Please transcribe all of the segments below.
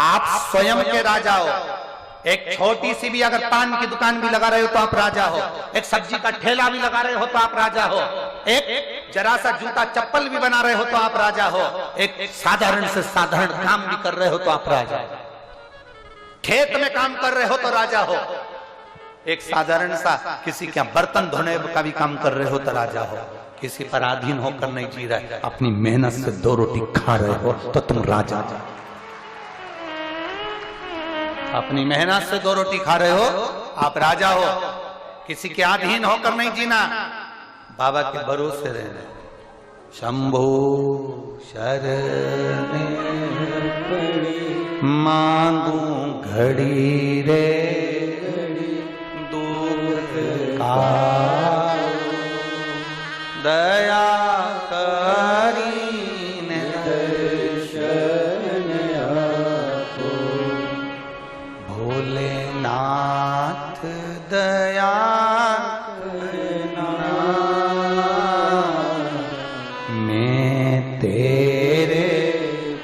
आप स्वयं के राजा हो। एक छोटी सी भी अगर पान की दुकान भी लगा रहे हो तो आप राजा हो। एक सब्जी का ठेला भी लगा रहे हो तो आप राजा हो। एक जरा सा जूता चप्पल भी बना रहे हो तो आप राजा हो। एक साधारण से साधारण काम भी कर रहे हो तो आप राजा हो। खेत में काम कर रहे हो तो राजा हो। एक साधारण सा किसी के बर्तन धोने का भी काम कर रहे हो तो राजा हो। किसी पर अधीन होकर नहीं जी रहे, अपनी मेहनत से 2 रोटी खा रहे हो तो तुम राजा हो। अपनी मेहनत से 2 रोटी खा रहे हो, आप राजा हो। किसी के अधीन होकर नहीं जीना, बाबा के भरोसे रहना। शंभो शरण मांगू घड़ी रे दूर का दया करीन दर्शन आपो भोलेनाथ दया करना मैं तेरे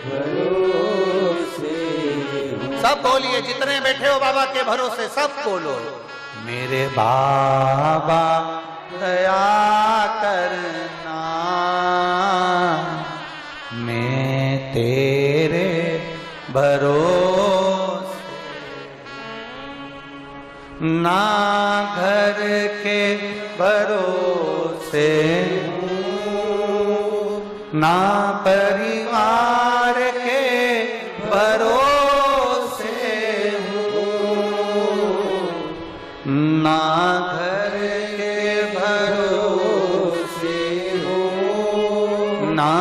भरोसे। सब बोलिए, जितने बैठे हो बाबा के भरोसे सब बोलो, मेरे बाबा दया करना मैं तेरे भरोसे। ना घर के भरोसे हूँ, ना परिवार के भरोसे हूँ, ना घर के भरोसे हूँ, ना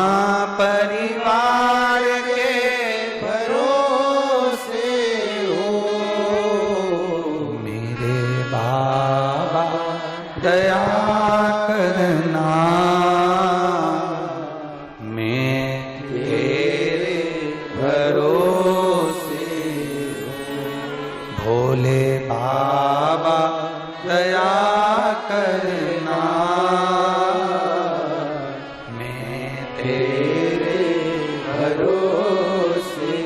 परिवार के भरोसे हूँ। मेरे बाबा दया करना मैं तेरे भरोसे हूँ। भोले बाबा दया करना मैं तेरे भरोसे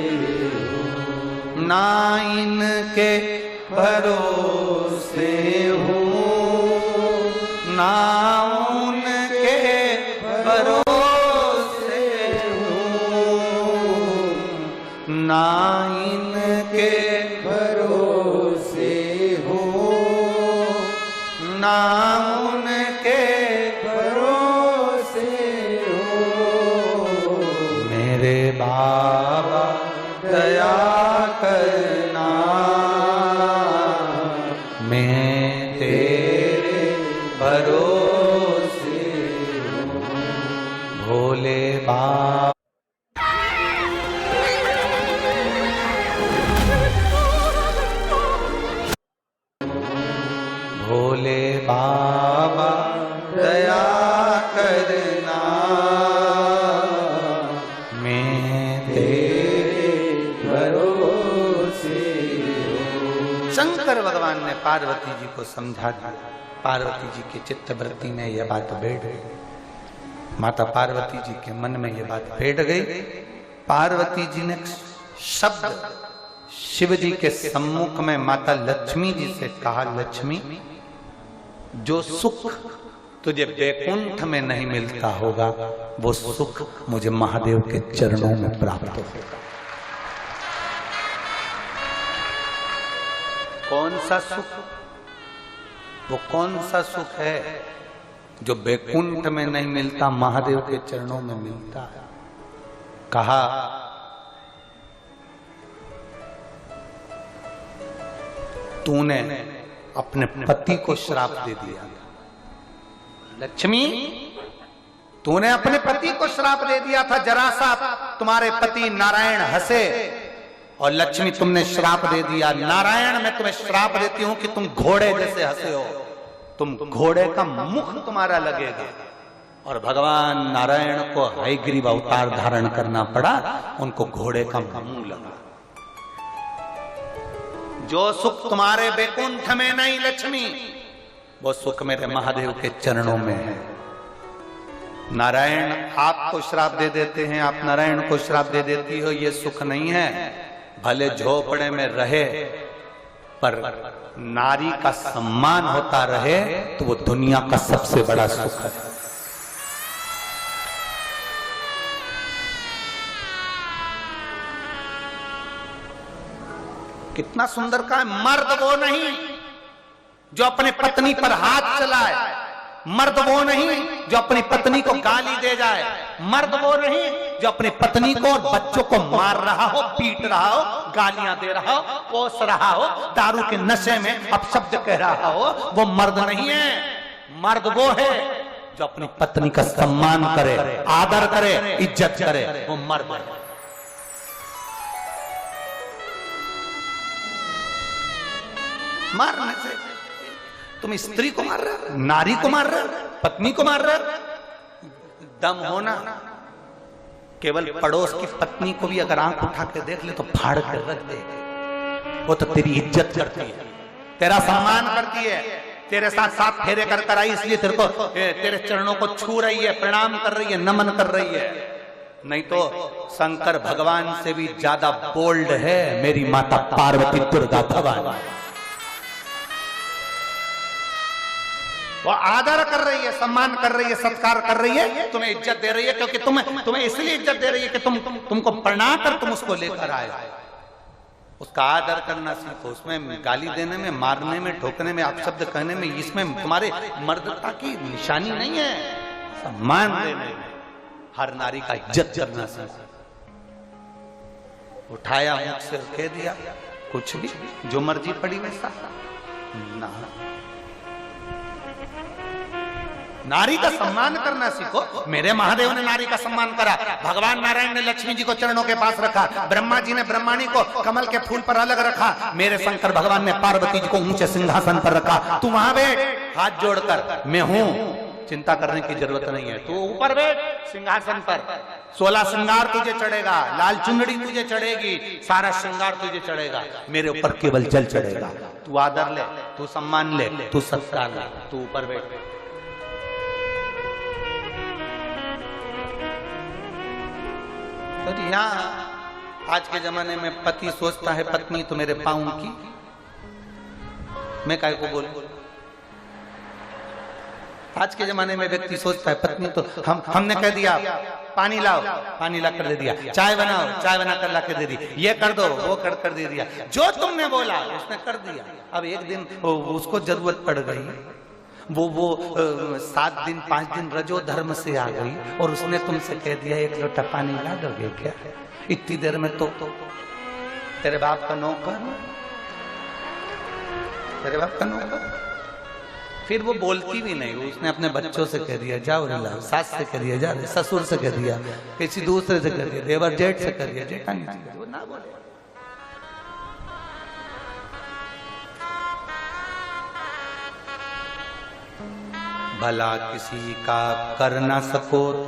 हूँ। ना इनके भरोसे हूँ, ना उनके भरोसे हूँ, ना इनके भरोसे हूँ, ना उनके भरोसे हूँ। मेरे बाबा दया करना मैं तेरे भरोसे हूँ। भोले बाबा भोले बाबा दया करना मैं तेरे भरोसे हूँ। शंकर भगवान ने पार्वती जी को समझा दिया। पार्वती जी के चित्तवृत्ति में यह बात बैठ गई। माता पार्वती जी के मन में यह बात बैठ गई। पार्वती जी ने शब्द शिव जी के सम्मुख में माता लक्ष्मी जी से कहा, लक्ष्मी, जो सुख तुझे बैकुंठ में नहीं मिलता होगा वो सुख मुझे महादेव के चरणों में प्राप्त होगा। कौन सा सुख? वो कौन सा सुख है जो बैकुंठ में नहीं मिलता, महादेव के चरणों में मिलता है? कहा, तूने अपने पति को श्राप दे दिया। लक्ष्मी, तूने अपने पति को श्राप दे दिया था। जरा सा तुम्हारे पति नारायण हंसे और लक्ष्मी तुमने श्राप दे दिया। नारायण, मैं तुम्हें श्राप देती हूं कि तुम घोड़े जैसे हंसे हो। तुम घोड़े का मुख तुम्हारा लगेगा। और भगवान नारायण को हयग्रीव अवतार धारण करना पड़ा, उनको घोड़े का मुंह लगा। जो सुख तुम्हारे बैकुंठ में नहीं लक्ष्मी, वो सुख मेरे महादेव के चरणों में है। नारायण आपको श्राप दे देते हैं, आप नारायण को श्राप दे देती हो, ये सुख नहीं है। भले झोपड़े में रहे पर नारी का सम्मान होता रहे तो वो दुनिया का सबसे बड़ा सुख है। कितना सुंदर का है। मर्द वो नहीं जो अपने पत्नी पर हाथ चलाए, मर्द वो नहीं जो अपनी पत्नी को गाली दे जाए, मर्द वो नहीं जो अपनी पत्नी को और बच्चों को मार रहा हो, पीट रहा हो, गालियां दे रहा हो, कोस रहा हो, दारू के नशे में अपशब्द कह रहा हो, वो मर्द नहीं है। मर्द वो है जो अपनी पत्नी का सम्मान करे, आदर करे, इज्जत करे, वो मर्द है। मारने से तुम स्त्री को मार रहे हो, नारी को मार रहे हो, पत्नी को मार रहे हो। दम होना केवल पड़ोस की पत्नी को भी अगर आंख उठा के देख ले तो फाड़ कर रख दे। वो तो तेरी इज्जत करती है, तेरा सम्मान करती है, तेरे साथ साथ फेरे कर कर आई इसलिए तेरे को, तेरे चरणों को छू रही है, प्रणाम कर रही है, नमन कर रही है। नहीं तो शंकर भगवान से भी ज्यादा बोल्ड है मेरी माता पार्वती दुर्गा भवानी। वो आदर कर रही है, सम्मान कर रही है, सत्कार कर रही है, तुम्हें इज्जत दे रही है, क्योंकि तुम्हें इसलिए इज्जत दे रही है कि तुमको प्रणाम कर तुम उसको लेकर आए। उसका आदर करना सीखो। उसमें गाली देने में, मारने में, ठोकने में, अपशब्द कहने में, इसमें तुम्हारे मर्दता की निशानी नहीं है। सम्मान देने में, हर नारी का इज्जत करना सीखो। उठाया मुख से कह दिया कुछ भी, जो मर्जी पड़ी वैसा ना। नारी का सम्मान करना सीखो। मेरे महादेव ने नारी का सम्मान करा, भगवान नारायण ने लक्ष्मी जी को चरणों के पास रखा, ब्रह्मा जी ने ब्रह्माणी को कमल के फूल पर अलग रखा, मेरे शंकर भगवान ने पार्वती जी को ऊंचे सिंहासन पर रखा। तू वहां बैठ हाथ जोड़कर, मैं हूं, चिंता करने की जरूरत नहीं है। तू ऊपर बैठ सिंहासन पर, 16 श्रृंगार तुझे चढ़ेगा, लाल चुनरी तुझे चढ़ेगी, सारा श्रृंगार तुझे चढ़ेगा, मेरे ऊपर केवल जल चढ़ेगा। तू आदर ले, तू सम्मान ले, तू सत्कार ले, तू ऊपर बैठ। तो यहाँ आज के जमाने में पति सोचता है पत्नी तो मेरे पाँव की, मैं काय को बोलूं। आज के जमाने में व्यक्ति सोचता है पत्नी तो हमने कह दिया पानी लाओ, पानी ला कर दे दिया, चाय बनाओ, चाय बना कर ला कर दे दी, ये कर दो, वो कर दे दिया, जो तुमने बोला उसने कर दिया। अब एक दिन उसको जरूरत पड़ गई, वो 7 दिन 5 दिन रजो धर्म से आ गई और उसने तुमसे कह दिया 1 लोटा पानी ला दोगे क्या? इतनी देर में तो तेरे बाप का नौकर, तेरे बाप का नौकर। फिर वो बोलती भी नहीं, उसने अपने बच्चों से कह दिया जाओ लाओ, सास से कह दिया जा, ससुर से कह दिया, किसी दूसरे से कह दिया, देवर जेठ से कह दिया, जेठानी से, वो ना बोले। भला किसी का कर ना सको तो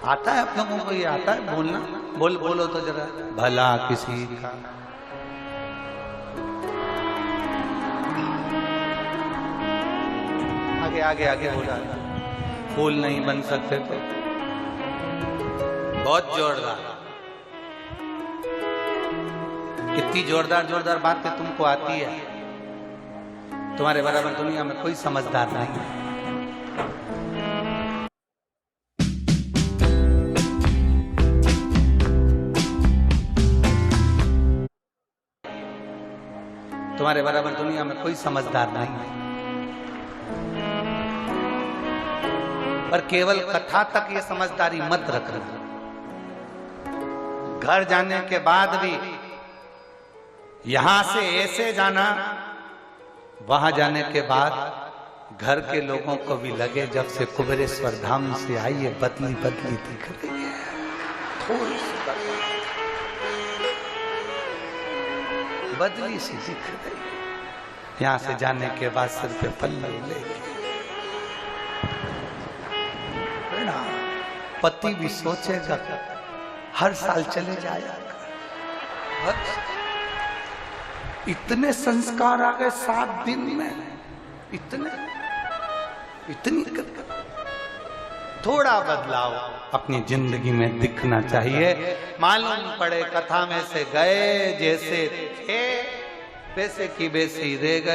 आता है, आप लोगों को ये आता है बोलना? बोलो तो जरा, भला किसी का आगे बोला, फूल नहीं बन सकते तो बहुत जोरदार, कितनी जोरदार बातें तुमको आती है, तुम्हारे बराबर दुनिया में कोई समझदार नहीं है। तुम्हारे बराबर दुनिया में कोई समझदार नहीं है। पर केवल कथा तक ये समझदारी मत रखना, घर जाने के बाद भी यहां से ऐसे जाना, वहां जाने के बाद घर के लोगों को भी लगे जब से कुबेरेश्वर धाम से आई है बदली दिख रही है, थोड़ी सी बदली सी दिख रही है। यहां से जाने के बाद सिर पे पल्लू लेके पति भी सोचेगा हर साल चले जाएगा। इतने संस्कार आ गए 7 दिन में, इतनी थोड़ा बदलाव अपनी जिंदगी में दिखना चाहिए। मालूम पड़े कथा में से गए जैसे थे वैसे की वैसे ही रह गए।